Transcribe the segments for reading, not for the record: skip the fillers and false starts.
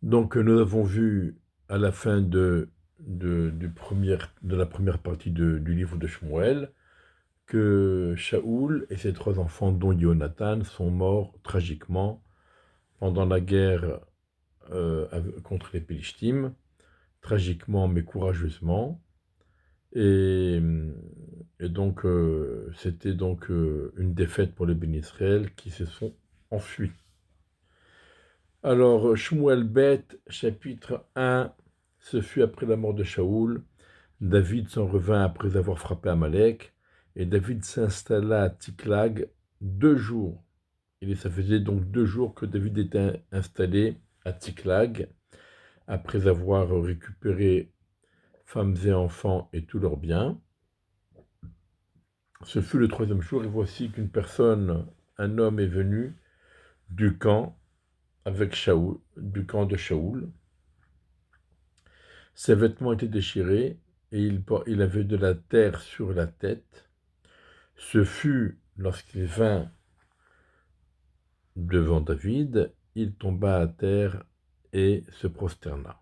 Donc, nous avons vu à la fin de la première partie du livre de Shmuel que Shaoul et ses trois enfants, dont Jonathan, sont morts tragiquement pendant la guerre contre les Pélishtim, tragiquement mais courageusement. Et, et donc, c'était donc une défaite pour les bénis Israël qui se sont enfuis. Alors, Shmuel Bet, chapitre 1, ce fut après la mort de Shaoul. David s'en revint après avoir frappé Amalek, et David s'installa à Tsiklag 2 jours. Et ça faisait donc 2 jours que David était installé à Tsiklag, après avoir récupéré femmes et enfants et tous leurs biens. Ce fut le troisième jour, et voici qu'une personne, un homme est venu du camp avec Shaoul, du camp de Shaoul. Ses vêtements étaient déchirés, et il avait de la terre sur la tête. Ce fut lorsqu'il vint devant David, il tomba à terre et se prosterna.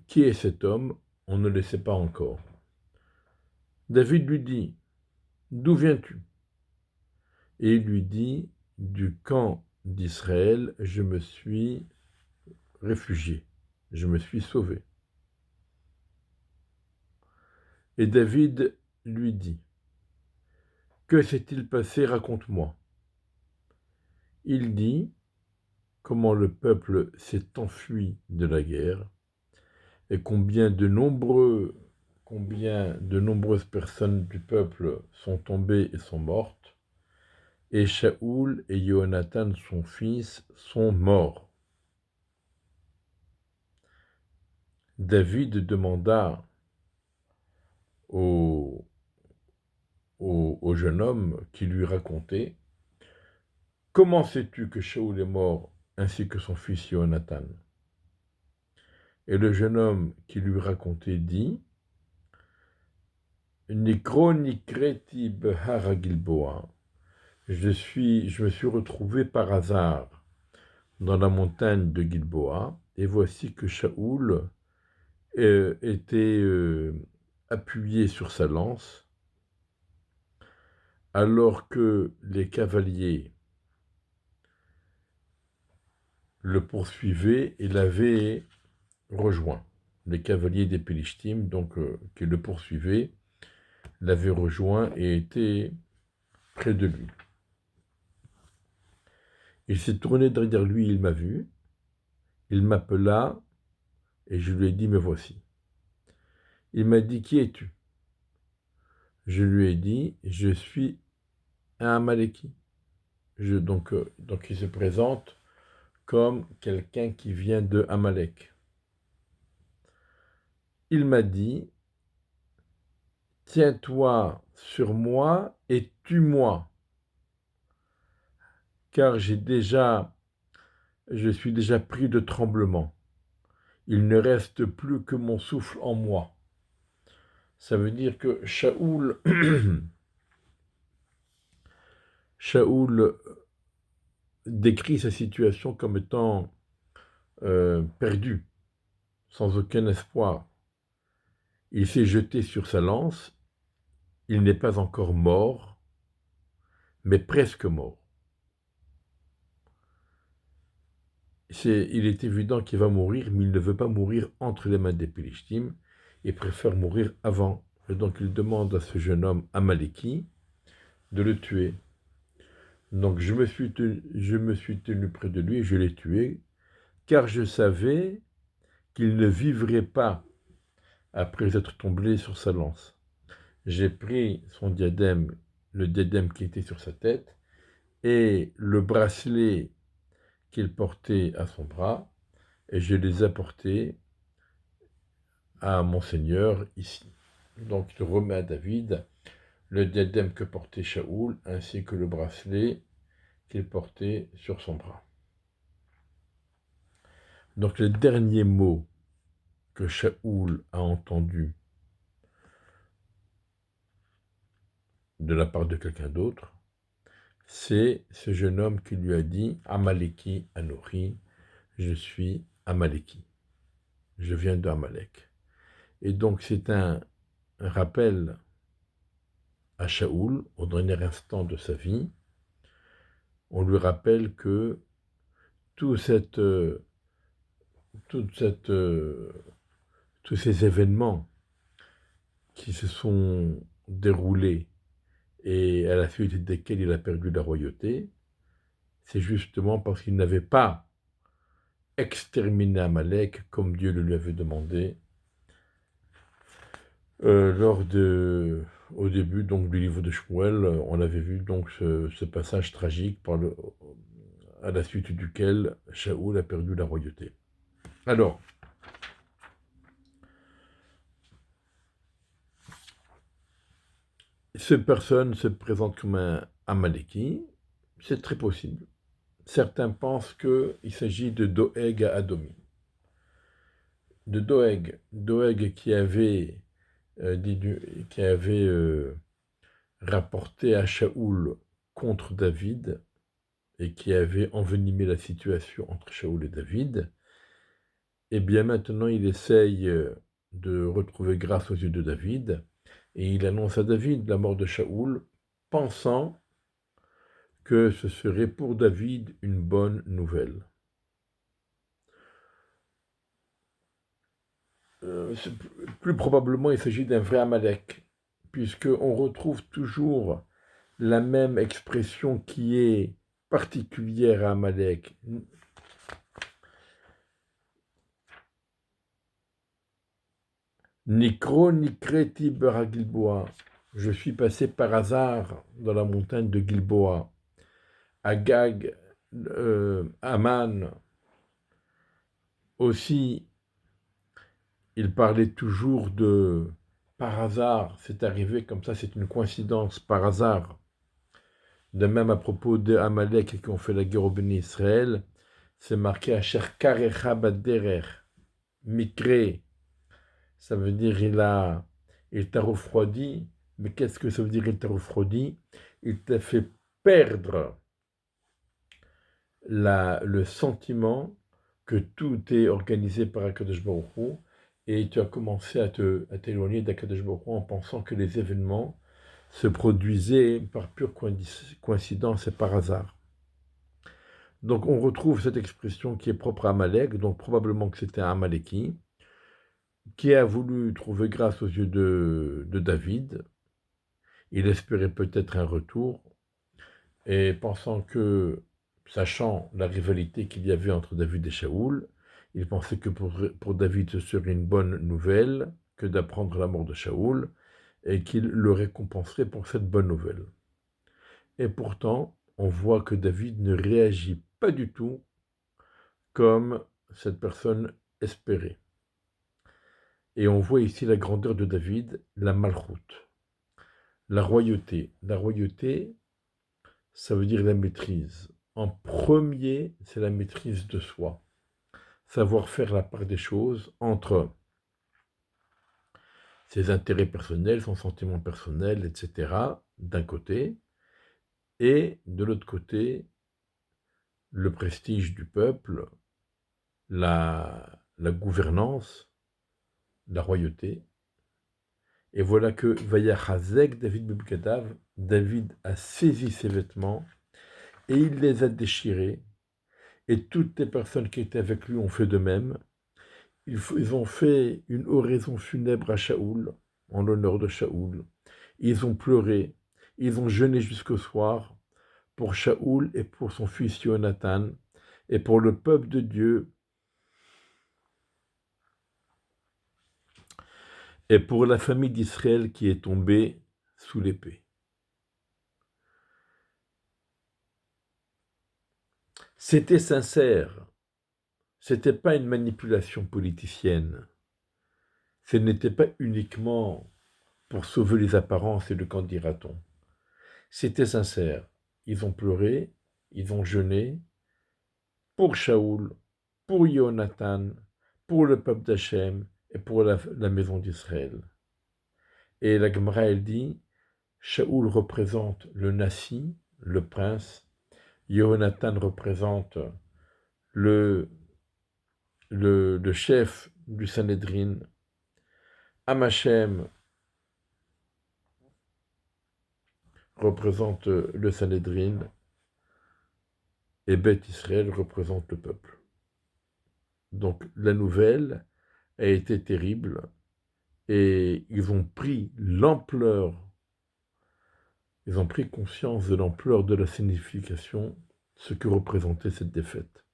Qui est cet homme? On ne le sait pas encore. David lui dit, d'où viens-tu? Et il lui dit, du camp d'Israël, je me suis réfugié, je me suis sauvé. Et David lui dit, que s'est-il passé? Raconte-moi. Il dit, comment le peuple s'est enfui de la guerre, et combien de nombreuses personnes du peuple sont tombées et sont mortes, et Shaoul et Jonathan, son fils, sont morts. David demanda au, au jeune homme qui lui racontait, comment sais-tu que Shaoul est mort ainsi que son fils Jonathan? Et le jeune homme qui lui racontait dit, Nikro Nikreti Behar Gilboa. Je me suis retrouvé par hasard dans la montagne de Gilboa, et voici que Shaoul était appuyé sur sa lance, alors que les cavaliers le poursuivaient et l'avaient rejoint. Les cavaliers des Pélishtim, donc, qui le poursuivaient, l'avaient rejoint et étaient près de lui. Il s'est tourné derrière lui, il m'a vu, il m'appela, et je lui ai dit, me voici. Il m'a dit, qui es-tu? Je lui ai dit, je suis un Amaleki. Donc il se présente comme quelqu'un qui vient de Amalek. Il m'a dit, tiens-toi sur moi et tue-moi, car je suis déjà pris de tremblement. Il ne reste plus que mon souffle en moi. Ça veut dire que Shaoul décrit sa situation comme étant perdu, sans aucun espoir. Il s'est jeté sur sa lance, il n'est pas encore mort, mais presque mort. Il est évident qu'il va mourir, mais il ne veut pas mourir entre les mains des Pélishtim, il préfère mourir avant. Et donc il demande à ce jeune homme Amaleki de le tuer. Donc je me suis tenu près de lui et je l'ai tué, car je savais qu'il ne vivrait pas après être tombé sur sa lance. J'ai pris son diadème, le diadème qui était sur sa tête, et le bracelet qu'il portait à son bras, et je les apportés à mon Seigneur ici. Donc il remet à David le diadème que portait Shaoul, ainsi que le bracelet qu'il portait sur son bras. Donc les derniers mots que Shaoul a entendus de la part de quelqu'un d'autre, c'est ce jeune homme qui lui a dit « Amaleki Anori, je suis Amaleki, je viens de Amalek ». Et donc c'est un rappel à Shaoul, au dernier instant de sa vie. On lui rappelle que tout cette, toute cette, tous ces événements qui se sont déroulés et à la suite desquels il a perdu la royauté, c'est justement parce qu'il n'avait pas exterminé Amalek comme Dieu le lui avait demandé au début donc, du livre de Shmuel. On avait vu donc ce passage tragique à la suite duquel Shaoul a perdu la royauté. Alors, cette personne se présente comme un Amaleki, c'est très possible. Certains pensent qu'il s'agit de Doeg à Adomi. De Doeg qui avait, rapporté à Shaoul contre David et qui avait envenimé la situation entre Shaoul et David, et bien maintenant il essaye de retrouver grâce aux yeux de David, et il annonce à David la mort de Shaoul, pensant que ce serait pour David une bonne nouvelle. Plus probablement, il s'agit d'un vrai Amalek, puisqu'on retrouve toujours la même expression qui est particulière à Amalek. Nikro Nikreti Bera Gilboa. Je suis passé par hasard dans la montagne de Gilboa. Agag, Aman, aussi, il parlait toujours de par hasard, c'est arrivé comme ça, c'est une coïncidence, par hasard. De même à propos de Amalek qui ont fait la guerre au béni Israël, c'est marqué Asher Karecha Baderer, Mikre, ça veut dire il t'a refroidi, mais qu'est-ce que ça veut dire il t'a refroidi? Il t'a fait perdre le sentiment que tout est organisé par Akadosh Baruch Hu, et tu as commencé à t'éloigner d'Akadosh Baruch Hu en pensant que les événements se produisaient par pure coïncidence et par hasard. Donc on retrouve cette expression qui est propre à Amalek, donc probablement que c'était un Amaleki, qui a voulu trouver grâce aux yeux de David. Il espérait peut-être un retour, et pensant que, sachant la rivalité qu'il y avait entre David et Shaoul, il pensait que pour David ce serait une bonne nouvelle que d'apprendre la mort de Shaoul, et qu'il le récompenserait pour cette bonne nouvelle. Et pourtant, on voit que David ne réagit pas du tout comme cette personne espérait. Et on voit ici la grandeur de David, la malchoute, la royauté. La royauté, ça veut dire la maîtrise. En premier, c'est la maîtrise de soi. Savoir faire la part des choses entre ses intérêts personnels, son sentiment personnel, etc., d'un côté, et de l'autre côté, le prestige du peuple, la gouvernance, la royauté. Et voilà que Vayachazek David Bebkadav, David a saisi ses vêtements et il les a déchirés. Et toutes les personnes qui étaient avec lui ont fait de même. Ils ont fait une oraison funèbre à Shaoul, en l'honneur de Shaoul. Ils ont pleuré, ils ont jeûné jusqu'au soir pour Shaoul et pour son fils Jonathan et pour le peuple de Dieu et pour la famille d'Israël qui est tombée sous l'épée. C'était sincère, c'était pas une manipulation politicienne, ce n'était pas uniquement pour sauver les apparences et le qu'en dira-t-on. C'était sincère, ils ont pleuré, ils ont jeûné pour Shaoul, pour Jonathan, pour le peuple d'Hachem et pour la maison d'Israël. Et la Gemara, elle dit, Shaoul représente le Nassi, le prince. Yehonatan représente le chef du Sanhédrin. Amachem représente le Sanhédrin. Et Beth Israël représente le peuple. Donc la nouvelle a été terrible et ils ont pris l'ampleur, ils ont pris conscience de l'ampleur de la signification, ce que représentait cette défaite.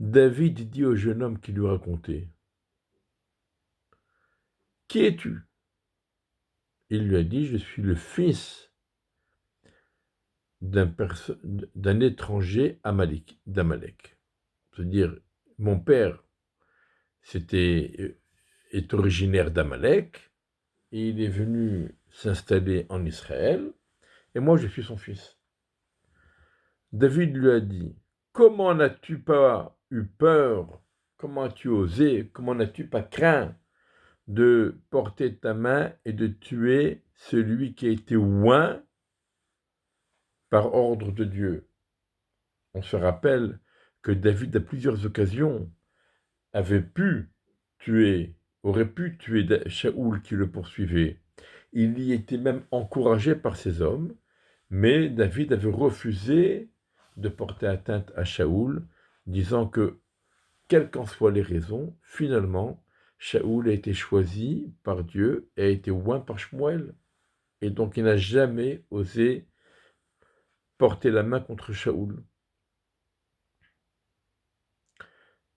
David dit au jeune homme qui lui racontait, « Qui es-tu » Il lui a dit, « Je suis le fils d'un étranger d'Amalek. » C'est-à-dire, mon père est originaire d'Amalek, et il est venu s'installer en Israël, et moi je suis son fils. David lui a dit, comment n'as-tu pas eu peur, comment as-tu osé, comment n'as-tu pas craint de porter ta main et de tuer celui qui a été oint par ordre de Dieu. On se rappelle que David, à plusieurs occasions, aurait pu tuer Shaoul qui le poursuivait. Il y était même encouragé par ses hommes, mais David avait refusé de porter atteinte à Shaoul, disant que, quelles qu'en soient les raisons, finalement, Shaoul a été choisi par Dieu et a été oint par Shmuel. Et donc il n'a jamais osé porter la main contre Shaoul.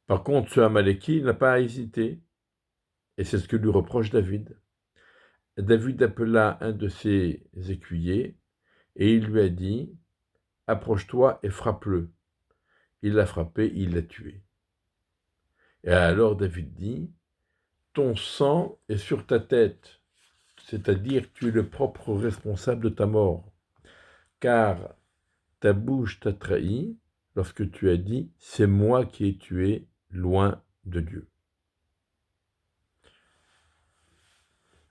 Par contre, ce Amaleki n'a pas hésité, et c'est ce que lui reproche David. David appela un de ses écuyers, et il lui a dit, « Approche-toi et frappe-le. » Il l'a frappé, il l'a tué. Et alors David dit, « Ton sang est sur ta tête, c'est-à-dire tu es le propre responsable de ta mort, car ta bouche t'a trahi lorsque tu as dit, c'est moi qui ai tué loin de Dieu. »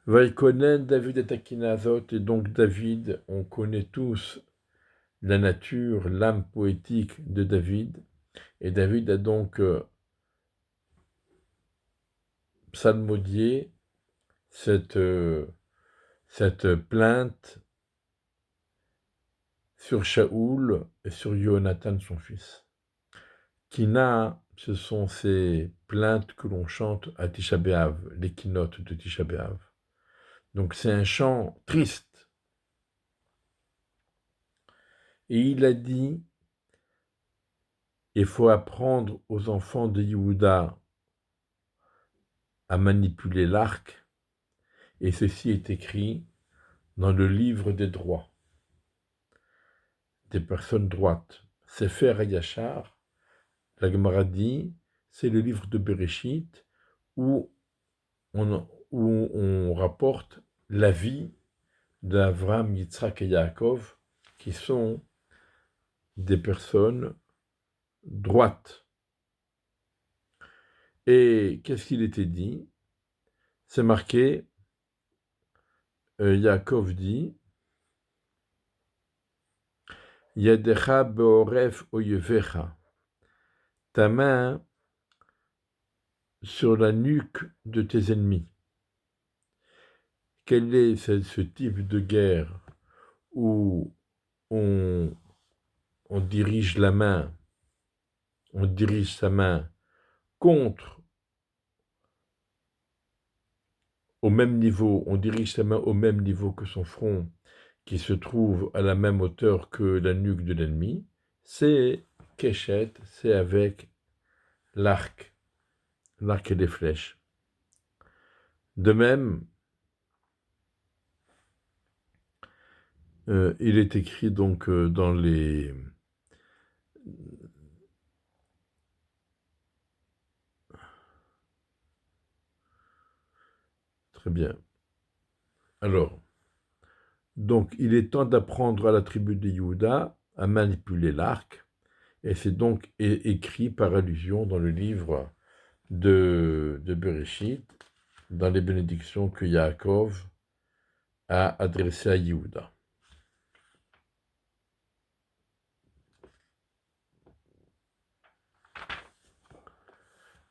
Vaïkonen, David et Akinazot, et donc David, on connaît tous la nature, l'âme poétique de David, et David a donc psalmodié cette plainte sur Shaoul et sur Yonatan, son fils. Kina, ce sont ces plaintes que l'on chante à Tisha B'Av, les kinotes de Tisha B'Av. Donc c'est un chant triste. Et il a dit, il faut apprendre aux enfants de Yehuda à manipuler l'arc, et ceci est écrit dans le livre des droits, des personnes droites. Sefer HaYashar, la Gemara dit, c'est le livre de Bereshit où on rapporte la vie d'Avraham, Yitzhak et Yaakov, qui sont des personnes droites. Et qu'est-ce qu'il était dit? C'est marqué, Yaakov dit, Yadecha beoref oyevecha, ta main sur la nuque de tes ennemis. Quel est ce type de guerre où on dirige sa main contre, au même niveau, on dirige sa main au même niveau que son front, qui se trouve à la même hauteur que la nuque de l'ennemi, c'est Keshet, c'est avec l'arc et les flèches. De même, il est écrit donc dans les... Très bien. Alors, donc il est temps d'apprendre à la tribu de Yehuda à manipuler l'arc, et c'est donc écrit par allusion dans le livre de Bereshit, dans les bénédictions que Yaakov a adressées à Yehuda.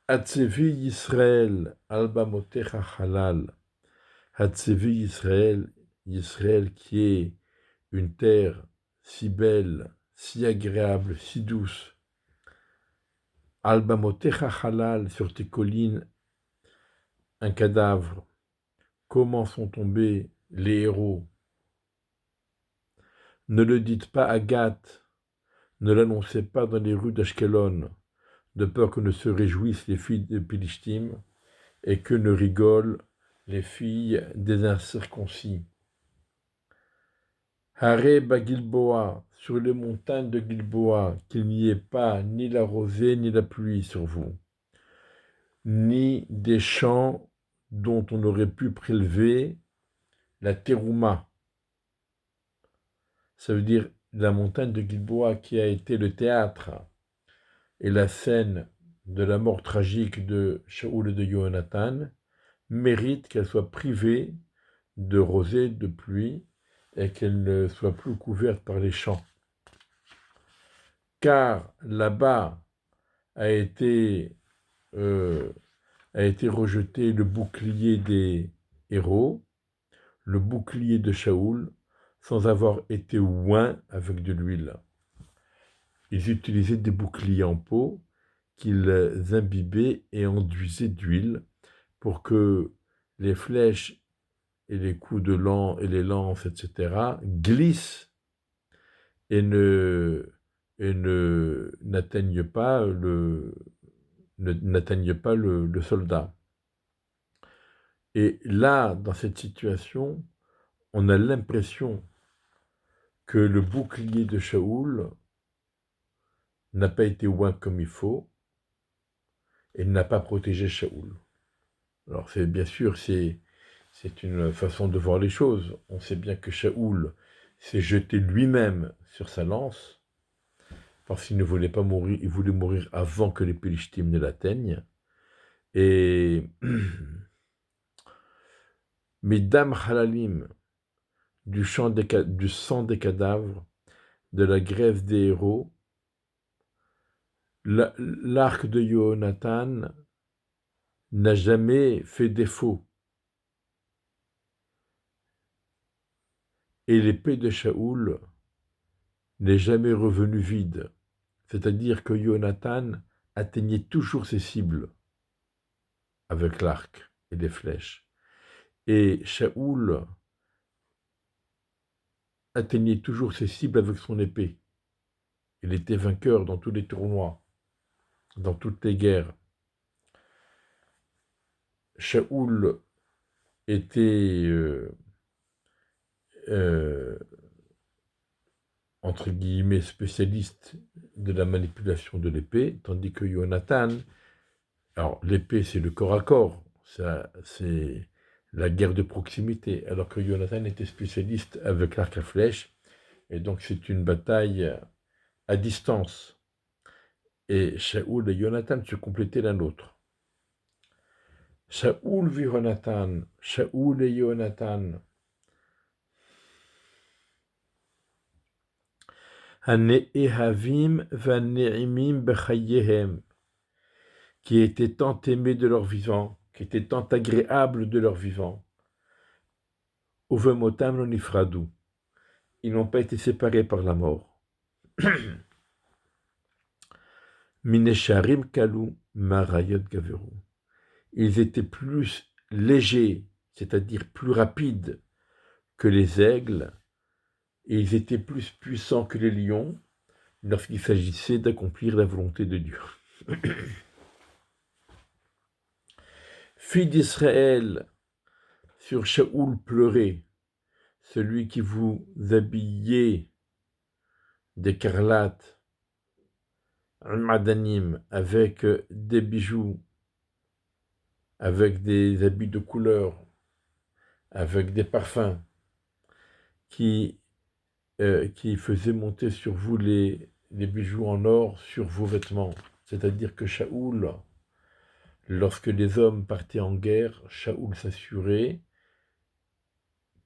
Hatzevi Yisrael, Alba Motecha Halal. Hatzevi Yisrael, Yisrael qui est une terre si belle, si agréable, si douce. Alba Motecha Halal, sur tes collines, un cadavre. Comment sont tombés les héros? Ne le dites pas à Gath, ne l'annoncez pas dans les rues d'Ashkelon, de peur que ne se réjouissent les filles de Pilishtim et que ne rigolent les filles des incirconcis. Haré Bagilboa, sur les montagnes de Gilboa, qu'il n'y ait pas ni la rosée ni la pluie sur vous, ni des champs dont on aurait pu prélever la terouma. Ça veut dire la montagne de Gilboa qui a été le théâtre et la scène de la mort tragique de Shaoul et de Jonathan, mérite qu'elle soit privée de rosée, de pluie, et qu'elle ne soit plus couverte par les champs. Car là-bas a été rejeté le bouclier des héros, le bouclier de Shaoul, sans avoir été oint avec de l'huile. Ils utilisaient des boucliers en peau qu'ils imbibaient et enduisaient d'huile pour que les flèches et les coups de lance et les lances, etc., glissent et n'atteignent pas le soldat. Et là, dans cette situation, on a l'impression que le bouclier de Shaoul n'a pas été oint comme il faut et n'a pas protégé Shaoul. Alors bien sûr, c'est une façon de voir les choses. On sait bien que Shaoul s'est jeté lui-même sur sa lance, parce qu'il ne voulait pas mourir, il voulait mourir avant que les Pélishtim ne l'atteignent. Et Mesdames Halalim, du sang des cadavres, de la grève des héros, l'arc de Jonathan n'a jamais fait défaut. Et l'épée de Shaoul n'est jamais revenue vide. C'est-à-dire que Jonathan atteignait toujours ses cibles avec l'arc et les flèches. Et Shaoul atteignait toujours ses cibles avec son épée. Il était vainqueur dans tous les tournois, dans toutes les guerres. Shaoul était, entre guillemets, spécialiste de la manipulation de l'épée, tandis que Jonathan, alors l'épée c'est le corps à corps, c'est la guerre de proximité, alors que Jonathan était spécialiste avec l'arc à flèche, et donc c'est une bataille à distance. Et Shaoul et Jonathan se complétaient l'un l'autre. Shaoul vit Jonathan, Shaoul et Jonathan. Hane'ehavim vane'imim bechayehem, qui étaient tant aimés de leur vivant, qui étaient tant agréables de leur vivant. Uvemotam lo nifradu. Ils n'ont pas été séparés par la mort. Minesharim kalu marayot gaveru. Ils étaient plus légers, c'est-à-dire plus rapides que les aigles, et ils étaient plus puissants que les lions lorsqu'il s'agissait d'accomplir la volonté de Dieu. Fille d'Israël, sur Shaoul pleurez, celui qui vous habillait d'écarlate, madanim, avec des bijoux, avec des habits de couleur, avec des parfums, qui faisaient monter sur vous les bijoux en or sur vos vêtements. C'est-à-dire que Shaoul, lorsque les hommes partaient en guerre, Shaoul s'assurait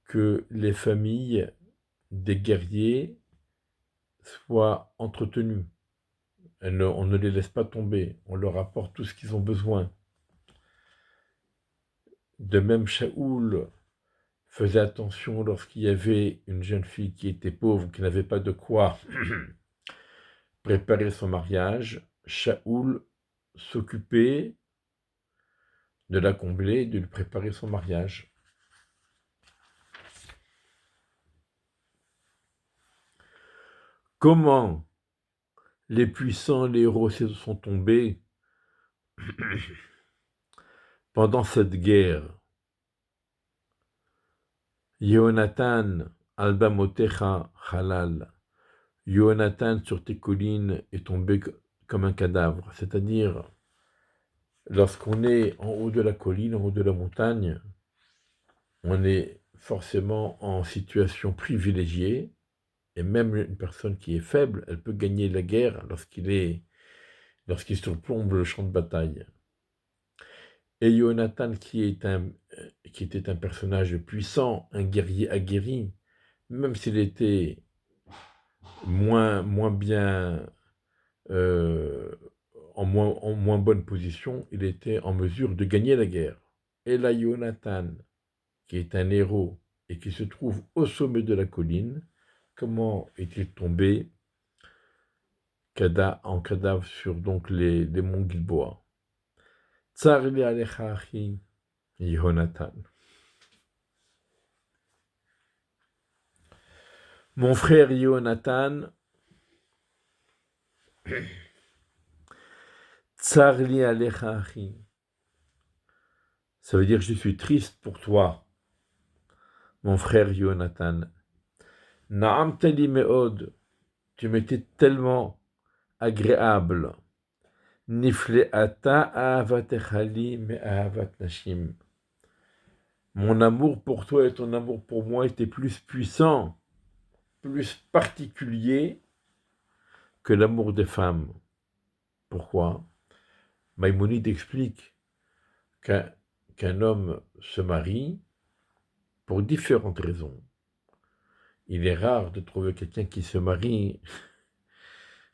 que les familles des guerriers soient entretenues On ne les laisse pas tomber, on leur apporte tout ce qu'ils ont besoin. De même, Shaoul faisait attention lorsqu'il y avait une jeune fille qui était pauvre, qui n'avait pas de quoi préparer son mariage. Shaoul s'occupait de la combler, de lui préparer son mariage. Comment les puissants, les héros sont tombés pendant cette guerre? Yonatan, Alba Motecha, Halal. Yonatan sur tes collines est tombé comme un cadavre. C'est-à-dire, lorsqu'on est en haut de la colline, en haut de la montagne, on est forcément en situation privilégiée. Et même une personne qui est faible, elle peut gagner la guerre lorsqu'il surplombe le champ de bataille. Et Yonatan, qui était un personnage puissant, un guerrier aguerri, même s'il était moins bien, en moins bonne position, il était en mesure de gagner la guerre. Et là, Yonatan, qui est un héros et qui se trouve au sommet de la colline, comment est-il tombé en cadavre sur donc les monts Gilboa? Tsar li alecha achi Yonatan. Mon frère Yonatan, Tsar li alecha achi. Ça veut dire je suis triste pour toi, mon frère Yonatan. Naam tali meod, tu m'étais tellement agréable. Nifleata ahavatechali me ahavat nashim. Mon amour pour toi et ton amour pour moi étaient plus puissants, plus particuliers que l'amour des femmes. Pourquoi? Maïmonide explique qu'un homme se marie pour différentes raisons. Il est rare de trouver quelqu'un qui se marie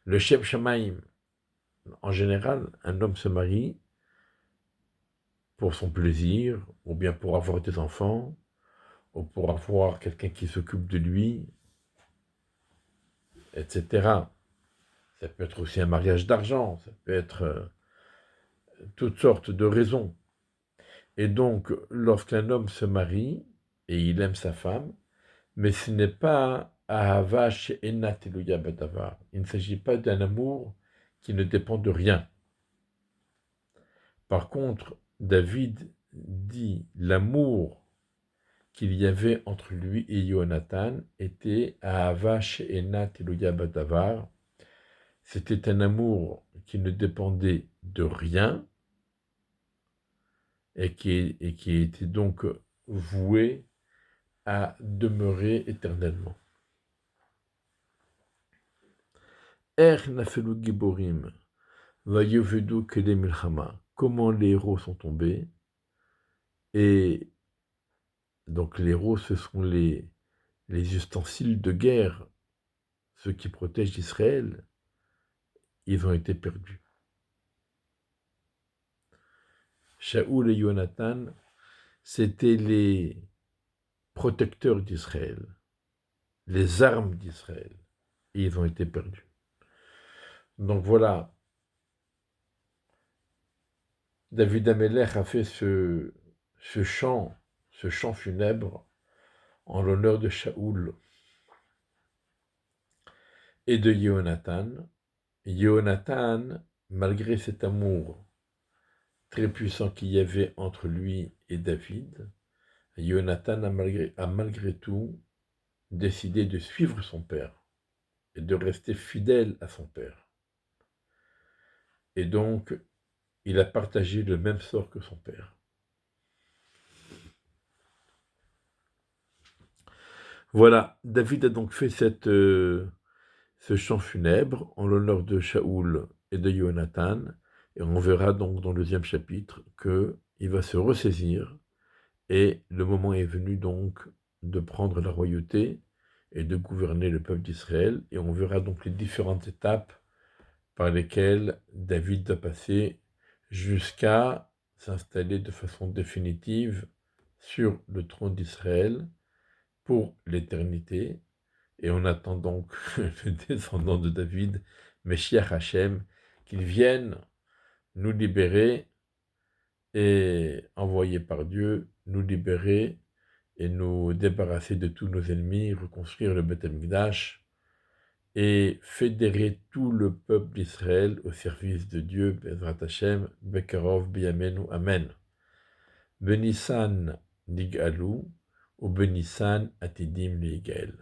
le Shem Shamaim. En général, un homme se marie pour son plaisir, ou bien pour avoir des enfants, ou pour avoir quelqu'un qui s'occupe de lui, etc. Ça peut être aussi un mariage d'argent, ça peut être toutes sortes de raisons. Et donc, lorsqu'un homme se marie, et il aime sa femme, mais ce n'est pas Ahava she'ena teluya badavar. Il ne s'agit pas d'un amour qui ne dépend de rien. Par contre, David dit l'amour qu'il y avait entre lui et Yonatan était Ahava she'ena teluya badavar. C'était un amour qui ne dépendait de rien et qui était donc voué à demeurer éternellement. Nafelu Giborim, Vayovedu Kele Milchama. Comment les héros sont tombés? Et donc les héros, ce sont les ustensiles de guerre, ceux qui protègent Israël. Ils ont été perdus. Shaoul et Yonatan, c'étaient les protecteurs d'Israël, les armes d'Israël, et ils ont été perdus. Donc voilà, David Amelech a fait ce chant funèbre en l'honneur de Shaoul et de Yonatan. Yonatan, malgré cet amour très puissant qu'il y avait entre lui et David, Yonatan a malgré tout décidé de suivre son père et de rester fidèle à son père. Et donc, il a partagé le même sort que son père. Voilà, David a donc fait ce chant funèbre en l'honneur de Shaoul et de Yonatan, et on verra donc dans le deuxième chapitre qu'il va se ressaisir, et le moment est venu donc de prendre la royauté et de gouverner le peuple d'Israël, et on verra donc les différentes étapes par lesquels David doit passer jusqu'à s'installer de façon définitive sur le trône d'Israël pour l'éternité. Et on attend donc le descendant de David, Meshiach Hashem, qu'il vienne nous libérer et envoyé par Dieu, nous libérer et nous débarrasser de tous nos ennemis, reconstruire le Beth Amikdash et fédérer tout le peuple d'Israël au service de Dieu, Bezrat Hashem, Bekarov, Biyamenu, Amen. Benissan Nigalu ou Benissan Atidim Ligael.